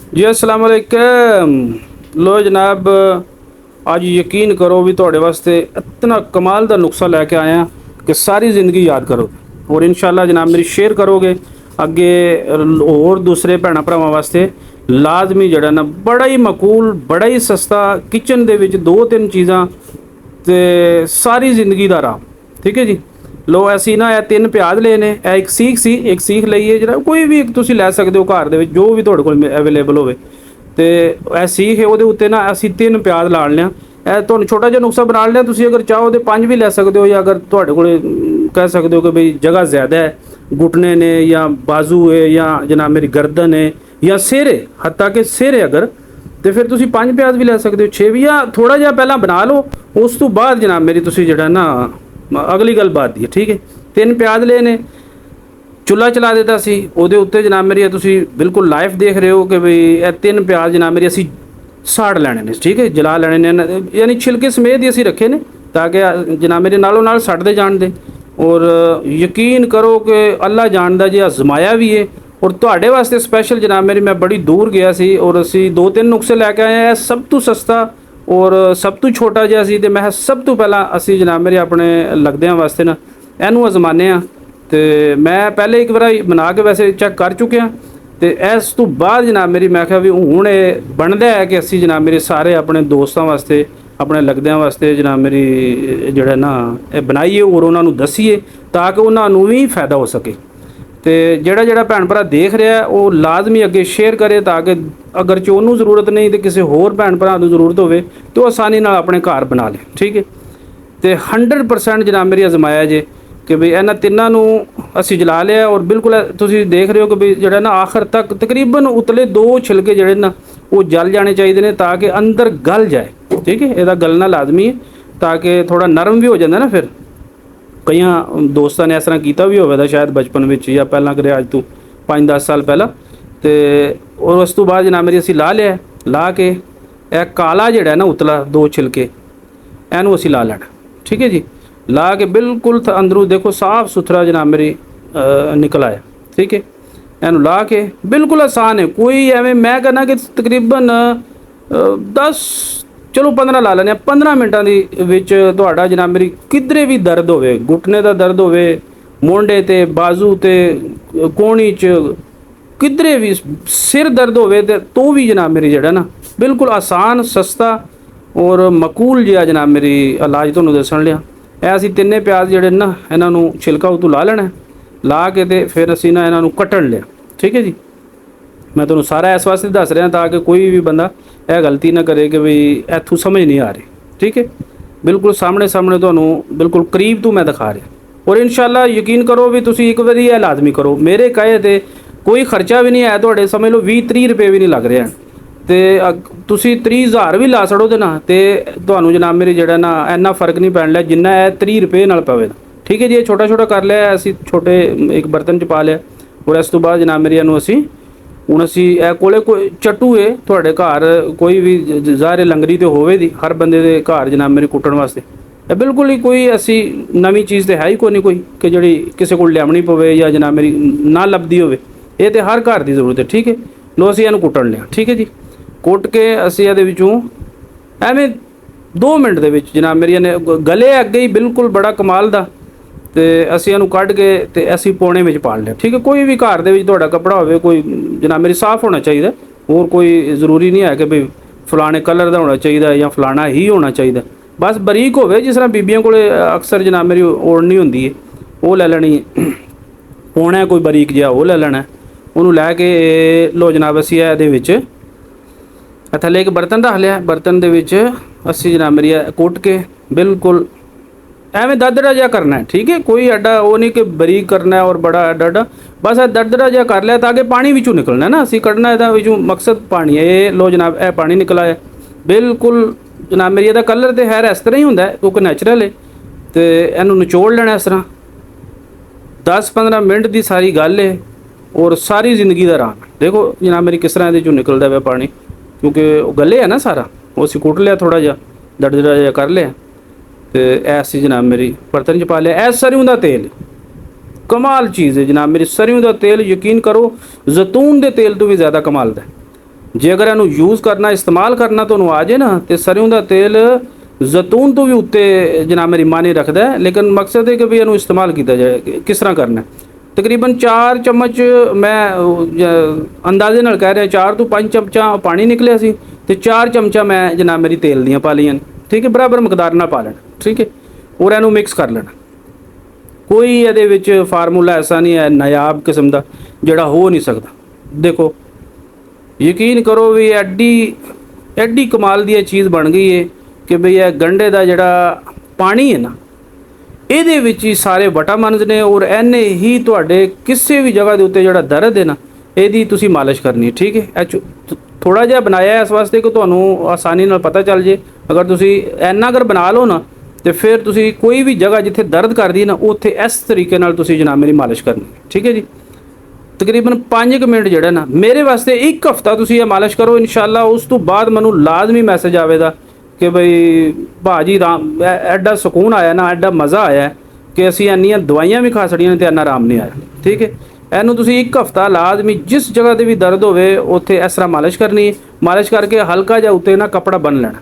जी अस्सलाम वालेकुम। लो जनाब, आज यकीन करो भी थोड़े वास्ते इतना कमाल का नुस्खा लैके आया कि सारी ज़िंदगी याद करो और इंशाल्लाह जनाब मेरी शेयर करोगे अगे और दूसरे भैन भरावां वास्ते लाजमी जड़ा ना बड़ा ही मकूल बड़ा ही सस्ता किचन दे विच दो तीन चीज़ां ते सारी ज़िंदगी का आराम। ठीक है जी। लो असी ना ਇਹ ਤਿੰਨ ਪਿਆਜ਼ ਲਏ ਨੇ, ਇਹ ਇੱਕ ਸੀਖ ਲਈ ਹੈ ਜਿਹੜਾ ਕੋਈ ਵੀ ਇੱਕ ਤੁਸੀਂ ਲੈ ਸਕਦੇ ਹੋ ਘਰ ਦੇ ਵਿੱਚ ਜੋ ਵੀ ਤੁਹਾਡੇ ਕੋਲ ਅਵੇਲੇਬਲ ਹੋਵੇ। ਤੇ ਇਹ ਸੀਖ ਹੈ ਉਹਦੇ ਉੱਤੇ ਨਾ ਅਸੀਂ ਤਿੰਨ ਪਿਆਜ਼ ਲਾ ਲਿਆ। ਇਹ ਤੁਹਾਨੂੰ ਛੋਟਾ ਜਿਹਾ ਨੁਕਸਾ ਬਣਾ ਲਿਆ, ਤੁਸੀਂ ਅਗਰ ਚਾਹੋ ਤੇ ਪੰਜ ਵੀ ਲੈ ਸਕਦੇ ਹੋ ਜਾਂ ਅਗਰ ਤੁਹਾਡੇ ਕੋਲ ਕਹਿ ਸਕਦੇ ਹੋ ਕਿ ਬਈ ਜਗ੍ਹਾ ਜ਼ਿਆਦਾ ਹੈ, घुटने ने या बाजू है या जनाब मेरी गर्दन है या सिर है, हत्ता कि सिर है अगर तो फिर तुसी पाँच प्याज भी लै सकते हो, 6 भी, या थोड़ा जिहा पहला बना लो उस तो बाद जनाब मेरी तुसी जड़ा ना अगली गल बात दी है। ठीक है, 3 प्याज ले ने, चुल्हा चला देता सी ਉਹਦੇ ਉੱਤੇ जनाब मेरी तुसी बिल्कुल लाइव देख रहे हो कि बई ਇਹ 3 प्याज जनाब मेरी असी साड़ लैने ने। ठीक है, जला लैने ने, यानी छिलके समेत ही असी रखे ने ताकि जनाब मेरे नालों नाल सड़ते जान दे। और यकीन करो कि अल्लाह जानदा जी आजमाया भी है और ਤੁਹਾਡੇ वास्ते स्पैशल जनाब मेरी मैं बड़ी दूर गया सी और असी 2-3 नुस्खे लैके आए हैं। सब तो सस्ता और सब तो छोटा जिहा सी ते मैं सब तो पहला असी जनाब मेरे अपने लगदियां वास्ते ना इहनूं आजमाने आ। ते मैं पहले एक बार बना के वैसे चैक कर चुके हैं तो इस तो बाद जनाब मेरी मैं क्या भी हुण ये बनदा है कि असी जनाब मेरे सारे अपने दोस्तों वास्ते अपने लगदियां वास्ते जनाब मेरी जिहड़ा ना ये बनाइए और उन्होंने दसीए ताकि उन्होंने भी फायदा हो सके। तो जिहड़ा जिहड़ा भैन भरा देख रहा है वो लाजमी अगे शेयर करे ताकि अगर चोनू जरूरत नहीं तो किसी होर भैन भरा को जरूरत होवे तो आसानी नाल अपने घर बना ले। ठीक है, तो 100% जनाब मेरी आजमाया जे कि बई इन्हां तिन्नां नूं असीं जला लिया और बिल्कुल तुसीं देख रहे हो कि बई जिहड़ा ना आखिर तक तकरीबन उतले 2 छिलके जिहड़े ना वो जल जाने चाहिए ने ताकि अंदर गल जाए। ठीक है, ਇਹਦਾ गलना लाजमी है ताकि थोड़ा नरम भी हो जाता ना। फिर कई दोस्तों ने इस तरह किया भी होगा शायद बचपन में या पहला करे अज तो 5-10 साल पहला। तो और उस तो बाद जनाब मेरी असी ला लिया, ला के यह काला जिहड़ा ना उतला 2 छिलके इनू असी ला लेना। ठीक है जी, ला के बिल्कुल अंदरों देखो साफ सुथरा जनाब मेरी निकल आया। ठीक है, इनू ला के बिल्कुल आसान है, कोई एवं मैं कहना कि तकरीबन 10 चलो 15 ला लेने 15 मिनटां दी विच तुहाडा जनाब मेरी किधरे भी दर्द होवे, घुटने का दर्द होवे, मोंडे ते बाजू ते कोहनी च किधरे भी सिर दर्द होवे तो भी जनाब मेरी जड़ा ना बिल्कुल आसान सस्ता और मकूल जिहा जनाब मेरी इलाज तुहानूं दस्सण लिया। ਇਹ ਅਸੀਂ ਤਿੰਨੇ ਪਿਆਜ਼ ਜਿਹੜੇ ਨਾ ਇਹਨਾਂ ਨੂੰ ਛਿਲਕਾ ਉਤੋਂ ਲਾ ਲੈਣਾ, ਲਾ ਕੇ ਤੇ ਫਿਰ ਅਸੀਂ ਨਾ ਇਹਨਾਂ ਨੂੰ ਕੱਟਣ ਲਿਆ। ਠੀਕ ਹੈ ਜੀ, मैं ਤੁਹਾਨੂੰ ਸਾਰਾ ਇਸ ਵਾਸਤੇ ਦੱਸ ਰਿਹਾ ਤਾਂ ਕਿ ਕੋਈ ਵੀ ਬੰਦਾ ਇਹ ਗਲਤੀ ਨਾ ਕਰੇ ਕਿ ਬਈ ਇੱਥੋਂ ਸਮਝ ਨਹੀਂ ਆ ਰਹੀ। ਠੀਕ है, बिल्कुल सामने सामने ਤੁਹਾਨੂੰ बिल्कुल करीब ਤੋਂ मैं दिखा ਰਿਹਾ और इंशाल्लाह यकीन करो भी ਤੁਸੀਂ ਇੱਕ ਵਾਰੀ ਇਹ ਲਾਜ਼ਮੀ ਕਰੋ। ਮੇਰੇ ਕਹੇ ਤੇ ਕੋਈ ਖਰਚਾ ਵੀ ਨਹੀਂ ਹੈ ਤੁਹਾਡੇ, ਸਮਝ ਲਓ 20-30 ਰੁਪਏ ਵੀ ਨਹੀਂ ਲੱਗ ਰਿਹਾ ਤੇ ਤੁਸੀਂ 30,000 ਵੀ ਲਾ ਛੜੋ ਤੇ ਨਾ ਤੇ ਤੁਹਾਨੂੰ ਜਨਾਬ ਮੇਰੀ ਜਿਹੜਾ ਨਾ ਇੰਨਾ ਫਰਕ ਨਹੀਂ ਪੈਣ ਲਿਆ ਜਿੰਨਾ ਇਹ 30 ਰੁਪਏ ਨਾਲ ਪਵੇਗਾ। ਠੀਕ ਹੈ ਜੀ, ਇਹ ਛੋਟਾ ਛੋਟਾ ਕਰ ਲਿਆ ਅਸੀਂ, ਛੋਟੇ ਇੱਕ ਬਰਤਨ 'ਚ ਪਾ ਲਿਆ ਔਰ ਇਸ ਤੋਂ ਬਾਅਦ ਜਨਾਬ ਮੇਰੀ ਇਹਨੂੰ ਅਸੀਂ ਹੁਣ ਅਸੀਂ ਇਹ ਕੋਲੇ ਕੋਈ ਚੱਟੂ ਹੈ ਤੁਹਾਡੇ ਘਰ ਕੋਈ ਵੀ ਜ਼ਾਹਰ ਲੰਗਰੀ ਤੇ ਹੋਵੇ ਦੀ ਹਰ ਬੰਦੇ ਦੇ ਘਰ ਜਨਾਬ ਮੇਰੀ ਕੁੱਟਣ ਵਾਸਤੇ ਇਹ ਬਿਲਕੁਲ ਹੀ ਕੋਈ ਅਸੀਂ ਨਵੀਂ ਚੀਜ਼ ਤੇ ਹੈ ਹੀ ਕੋਈ ਨਹੀਂ ਕੋਈ ਕਿ ਜਿਹੜੀ ਕਿਸੇ ਕੋਲ ਲਿਆਉਣੀ ਪਵੇ ਜਾਂ ਜਨਾਬ ਮੇਰੀ ਨਾ ਲੱਭਦੀ ਹੋਵੇ, ਇਹ ਤੇ ਹਰ ਘਰ ਦੀ ਜ਼ਰੂਰਤ ਹੈ। ਠੀਕ ਹੈ, ਲੋ ਅਸੀਂ ਇਹਨੂੰ ਕੁੱਟਣ ਲਿਆ। ਠੀਕ ਹੈ ਜੀ, ਕੁੱਟ ਕੇ ਅਸੀਂ ਇਹਦੇ ਵਿੱਚੋਂ ਐਵੇਂ 2 ਮਿੰਟ ਦੇ ਵਿੱਚ ਜਨਾਬ ਮੇਰੀ ਇਹਨੇ ਗਲੇ ਅੱਗੇ ਹੀ ਬਿਲਕੁਲ ਬੜਾ ਕਮਾਲ ਦਾ ਤੇ ਅਸੀਂ ਇਹਨੂੰ ਕੱਢ ਕੇ ਤੇ ਅਸੀਂ ਪੌਣੇ ਵਿੱਚ ਪਾ ਲਿਆ। ਠੀਕ ਹੈ, ਕੋਈ ਵੀ ਘਰ ਦੇ ਵਿੱਚ ਤੁਹਾਡਾ ਕੱਪੜਾ ਹੋਵੇ ਕੋਈ ਜਨਾਬ ਮੇਰੀ ਸਾਫ਼ ਹੋਣਾ ਚਾਹੀਦਾ, ਹੋਰ ਕੋਈ ਜ਼ਰੂਰੀ ਨਹੀਂ ਹੈ ਕਿ ਵੀ ਫਲਾਣੇ ਕਲਰ ਦਾ ਹੋਣਾ ਚਾਹੀਦਾ ਜਾਂ ਫਲਾਣਾ ਹੀ ਹੋਣਾ ਚਾਹੀਦਾ, ਬਸ ਬਰੀਕ ਹੋਵੇ ਜਿਸ ਤਰ੍ਹਾਂ ਬੀਬੀਆਂ ਕੋਲ ਅਕਸਰ ਜਨਾਬ ਮੇਰੀ ਓੜਨੀ ਹੁੰਦੀ ਹੈ ਉਹ ਲੈ ਲੈਣੀ ਹੈ, ਪੌਣਾ ਕੋਈ ਬਰੀਕ ਜਿਹਾ ਉਹ ਲੈ ਲੈਣਾ, ਉਹਨੂੰ ਲੈ ਕੇ ਲੋ ਜਨਾਬ ਅਸੀਂ ਇਹਦੇ ਵਿੱਚ ਥੱਲੇ ਇੱਕ ਬਰਤਨ ਰੱਖ ਲਿਆ, ਬਰਤਨ ਦੇ ਵਿੱਚ ਅਸੀਂ ਜਨਾਬ ਮੇਰੀ ਕੁੱਟ ਕੇ ਬਿਲਕੁਲ ਐਵੇਂ ਦਰਦਰਾ ਜਿਹਾ ਕਰਨਾ ਹੈ। ਠੀਕ ਹੈ, ਕੋਈ ਐਡਾ ਉਹ ਨਹੀਂ ਕਿ ਬਰੀਕ ਕਰਨਾ ਹੈ ਔਰ ਬੜਾ ਐਡਾ ਬਸ ਇਹ ਦਰਦਰਾ ਜਿਹਾ ਕਰ ਲਿਆ ਤਾਂ ਕਿ ਪਾਣੀ ਵਿੱਚੋਂ ਨਿਕਲਣਾ ਨਾ ਅਸੀਂ ਕੱਢਣਾ ਇਹਦਾ ਵਿੱਚੋਂ ਮਕਸਦ ਪਾਣੀ ਹੈ। ਇਹ ਲੋ ਜਨਾਬ ਇਹ ਪਾਣੀ ਨਿਕਲ ਆਇਆ ਬਿਲਕੁਲ ਜਨਾਬ ਮੇਰੀ ਇਹਦਾ ਕਲਰ ਤੇ ਹੈ ਇਸ ਤਰ੍ਹਾਂ ਹੀ ਹੁੰਦਾ ਕਿਉਂਕਿ ਨੈਚੁਰਲ ਹੈ। ਤੇ ਇਹਨੂੰ ਨਿਚੋੜ ਲੈਣਾ ਇਸ ਤਰ੍ਹਾਂ 10-15 ਮਿੰਟ ਦੀ ਸਾਰੀ ਗੱਲ ਹੈ ਔਰ ਸਾਰੀ ਜ਼ਿੰਦਗੀ ਦਾ ਆਰਾਮ। ਦੇਖੋ ਜਨਾਬ ਮੇਰੀ ਕਿਸ ਤਰ੍ਹਾਂ ਇਹਦੇ ਚੋਂ ਨਿਕਲਦਾ ਪਿਆ ਪਾਣੀ ਕਿਉਂਕਿ ਉਹ ਗੱਲੇ ਹੈ ਨਾ ਸਾਰਾ, ਉਹ ਅਸੀਂ ਕੁੱਟ ਲਿਆ ਥੋੜ੍ਹਾ ਜਿਹਾ ਦਰਦਰਾ ਜਿਹਾ ਕਰ ਲਿਆ ਤੇ ऐसी जनाब मेरी बर्तन च पा लिया। ऐ सरियों का तेल कमाल चीज़ है जनाब मेरी, सरियों का तेल यकीन करो जैतून के तेल तो भी ज़्यादा कमाल है। ਜੇ ਅਗਰ ਇਹਨੂੰ ਯੂਜ਼ ਕਰਨਾ, ਇਸਤੇਮਾਲ ਕਰਨਾ ਤੁਹਾਨੂੰ ਆ ਜੇ ਨਾ, ਤੇ ਸਰੋਂ ਦਾ ਤੇਲ ਜ਼ੈਤੂਨ ਤੋਂ ਵੀ ਉੱਤੇ ਜਨਾਬ ਮੇਰੀ ਮਾਨੀ ਰੱਖਦਾ ਹੈ। ਲੇਕਿਨ ਮਕਸਦ ਹੈ ਕਿ ਵੀ ਇਹਨੂੰ ਇਸਤੇਮਾਲ ਕੀਤਾ ਜਾਏ। ਕਿਸ ਤਰ੍ਹਾਂ ਕਰਨਾ ਹੈ? ਤਕਰੀਬਨ 4 ਚਮਚ ਮੈਂ ਅੰਦਾਜ਼ੇ ਨਾਲ ਕਹਿ ਰਿਹਾ, 4 ਤੋਂ 5 ਚਮਚਾ ਪਾਣੀ ਨਿਕਲਿਆ ਸੀ, ਤੇ 4 ਚਮਚਾ ਮੈਂ ਜਨਾਬ ਮੇਰੀ ਤੇਲ ਦੀਆਂ ਪਾ ਲਈਆਂ। ਠੀਕ ਹੈ, ਬਰਾਬਰ ਮਕਦਾਰ ਨਾਲ ਪਾ ਲੈਣਾ। ਠੀਕ ਹੈ, ਔਰ ਇਹਨੂੰ ਮਿਕਸ ਕਰ ਲੈਣਾ। ਕੋਈ ਇਹਦੇ ਵਿੱਚ ਫਾਰਮੂਲਾ ਐਸਾ ਨਹੀਂ ਹੈ ਨਾਯਾਬ ਕਿਸਮ ਦਾ ਜਿਹੜਾ ਹੋ ਨਹੀਂ ਸਕਦਾ। ਦੇਖੋ, ਯਕੀਨ ਕਰੋ ਵੀ ਐਡੀ ਕਮਾਲ ਦੀ ਇਹ ਚੀਜ਼ ਬਣ ਗਈ ਹੈ ਕਿ ਬਈ ਇਹ ਗੰਢੇ ਦਾ ਜਿਹੜਾ ਪਾਣੀ ਹੈ ਨਾ, ਇਹਦੇ ਵਿੱਚ ਹੀ ਸਾਰੇ ਵਿਟਾਮਿਨਸ ਨੇ, ਔਰ ਇਹਨੇ ਹੀ ਤੁਹਾਡੇ ਕਿਸੇ ਵੀ ਜਗ੍ਹਾ ਦੇ ਉੱਤੇ ਜਿਹੜਾ ਦਰਦ ਹੈ ਨਾ, ਇਹਦੀ ਤੁਸੀਂ ਮਾਲਿਸ਼ ਕਰਨੀ ਹੈ। ਠੀਕ ਹੈ, ਇਹ ਥੋੜਾ ਜਿਹਾ ਬਣਾਇਆ ਇਸ ਵਾਸਤੇ ਕਿ ਤੁਹਾਨੂੰ ਆਸਾਨੀ ਨਾਲ ਪਤਾ ਚੱਲ ਜੇ। ਅਗਰ ਤੁਸੀਂ ਇੰਨਾ ਅਗਰ ਬਣਾ ਲਓ ਨਾ, ਤੇ ਫਿਰ ਤੁਸੀਂ ਕੋਈ ਵੀ ਜਗ੍ਹਾ ਜਿੱਥੇ ਦਰਦ ਕਰਦੀ ਹੈ ਨਾ, ਉੱਥੇ ਇਸ ਤਰੀਕੇ ਨਾਲ ਤੁਸੀਂ ਜਨਾਬ ਮੇਰੀ ਮਾਲਿਸ਼ ਕਰਨੀ। ਠੀਕ ਹੈ ਜੀ, ਤਕਰੀਬਨ 5 ਮਿੰਟ ਜਿਹੜਾ ਨਾ, ਮੇਰੇ ਵਾਸਤੇ 1 ਹਫ਼ਤਾ ਤੁਸੀਂ ਇਹ ਮਾਲਿਸ਼ ਕਰੋ ਇਨਸ਼ਾਅੱਲਾ। ਉਸ ਤੋਂ ਬਾਅਦ ਮੈਨੂੰ ਲਾਜ਼ਮੀ ਮੈਸੇਜ ਆਵੇਗਾ ਕਿ ਬਈ ਭਾਜੀ ਐਡਾ ਸਕੂਨ ਆਇਆ ਨਾ, ਐਡਾ ਮਜ਼ਾ ਆਇਆ ਕਿ ਅਸੀਂ ਇੰਨੀਆਂ ਦਵਾਈਆਂ ਵੀ ਖਾ ਛੜੀਆਂ ਨੇ ਤੇ ਇੰਨਾ ਆਰਾਮ ਨਹੀਂ ਆਇਆ। ਠੀਕ ਹੈ, ਇਹਨੂੰ ਤੁਸੀਂ 1 ਹਫ਼ਤਾ ਲਾਜ਼ਮੀ ਜਿਸ ਜਗ੍ਹਾ 'ਤੇ ਵੀ ਦਰਦ ਹੋਵੇ ਉੱਥੇ ਇਸ ਤਰ੍ਹਾਂ ਮਾਲਿਸ਼ ਕਰਨੀ ਹੈ। ਮਾਲਿਸ਼ ਕਰਕੇ ਹਲਕਾ ਜਿਹਾ ਉੱਤੇ ਨਾ ਕੱਪੜਾ ਬੰਨ੍ਹ ਲੈਣਾ।